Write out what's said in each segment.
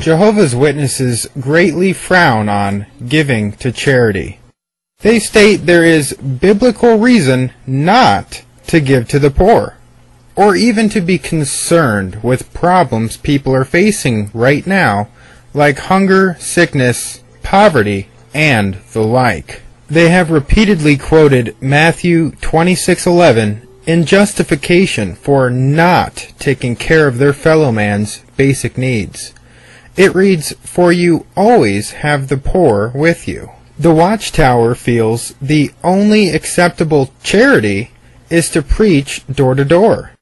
Jehovah's Witnesses greatly frown on giving to charity. They state there is biblical reason not to give to the poor, or even to be concerned with problems people are facing right now, like hunger, sickness, poverty, and the like. They have repeatedly quoted Matthew 26:11 in justification for not taking care of their fellow man's basic needs. It reads, "For you always have the poor with you." The Watchtower feels the only acceptable charity is to preach door to door.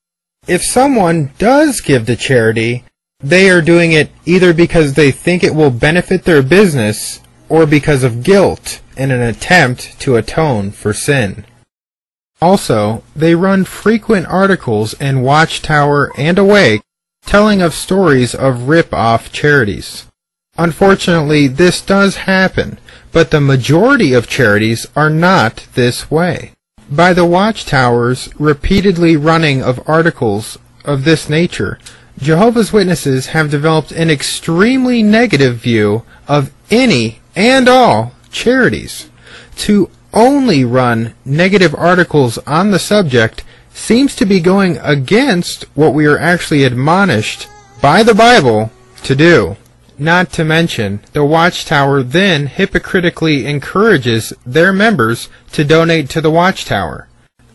If someone does give to charity, they are doing it either because they think it will benefit their business or because of guilt in an attempt to atone for sin. Also, they run frequent articles in Watchtower and Awake telling of stories of rip-off charities. Unfortunately, this does happen, but the majority of charities are not this way. By the Watchtower's repeatedly running of articles of this nature, Jehovah's Witnesses have developed an extremely negative view of any and all charities. To only run negative articles on the subject seems to be going against what we are actually admonished by the Bible to do. Not to mention, the Watchtower then hypocritically encourages their members to donate to the Watchtower.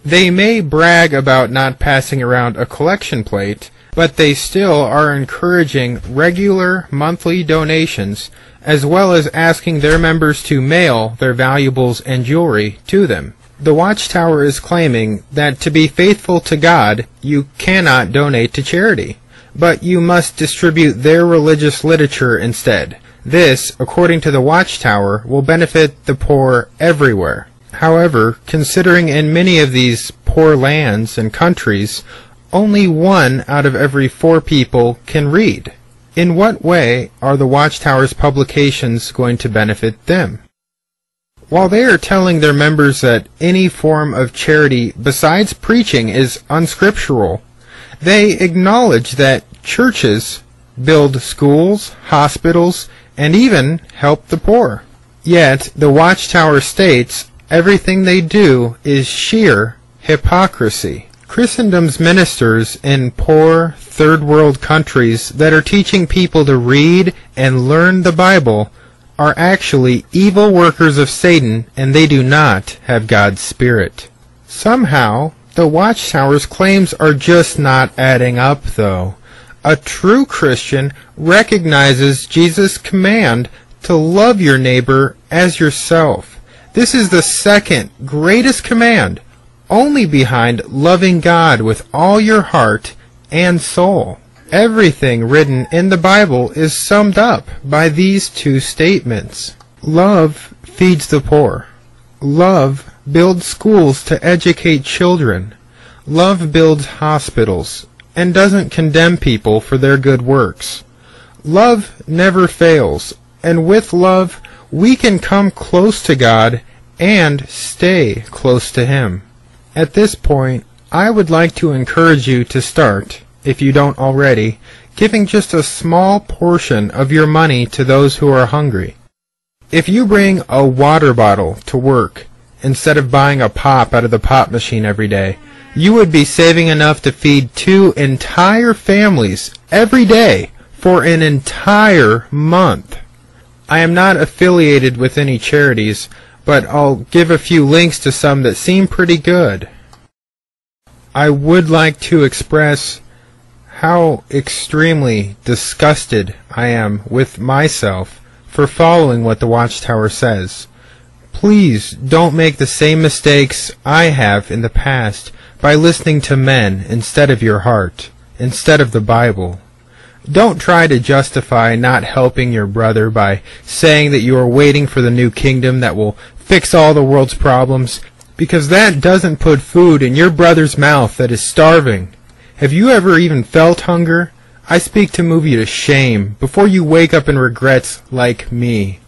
They may brag about not passing around a collection plate, but they still are encouraging regular monthly donations, as well as asking their members to mail their valuables and jewelry to them. The Watchtower is claiming that to be faithful to God, you cannot donate to charity, but you must distribute their religious literature instead. This, according to the Watchtower, will benefit the poor everywhere. However, considering in many of these poor lands and countries, only 1 out of every 4 people can read. In what way are the Watchtower's publications going to benefit them? While they are telling their members that any form of charity besides preaching is unscriptural, they acknowledge that churches build schools, hospitals, and even help the poor. Yet, the Watchtower states everything they do is sheer hypocrisy. Christendom's ministers in poor, third-world countries that are teaching people to read and learn the Bible are actually evil workers of Satan, and they do not have God's Spirit. Somehow, the Watchtower's claims are just not adding up, though. A true Christian recognizes Jesus' command to love your neighbor as yourself. This is the second greatest command, only behind loving God with all your heart and soul. Everything written in the Bible is summed up by these 2 statements. Love feeds the poor. Love builds schools to educate children. Love builds hospitals and doesn't condemn people for their good works. Love never fails, and with love we can come close to God and stay close to Him. At this point, I would like to encourage you to start, if you don't already, giving just a small portion of your money to those who are hungry. If you bring a water bottle to work instead of buying a pop out of the pop machine every day, you would be saving enough to feed 2 entire families every day for an entire month. I am not affiliated with any charities, but I'll give a few links to some that seem pretty good. I would like to express how extremely disgusted I am with myself for following what the Watchtower says. Please don't make the same mistakes I have in the past by listening to men instead of your heart, instead of the Bible. Don't try to justify not helping your brother by saying that you are waiting for the new kingdom that will fix all the world's problems, because that doesn't put food in your brother's mouth that is starving. Have you ever even felt hunger? I speak to move you to shame before you wake up in regrets like me.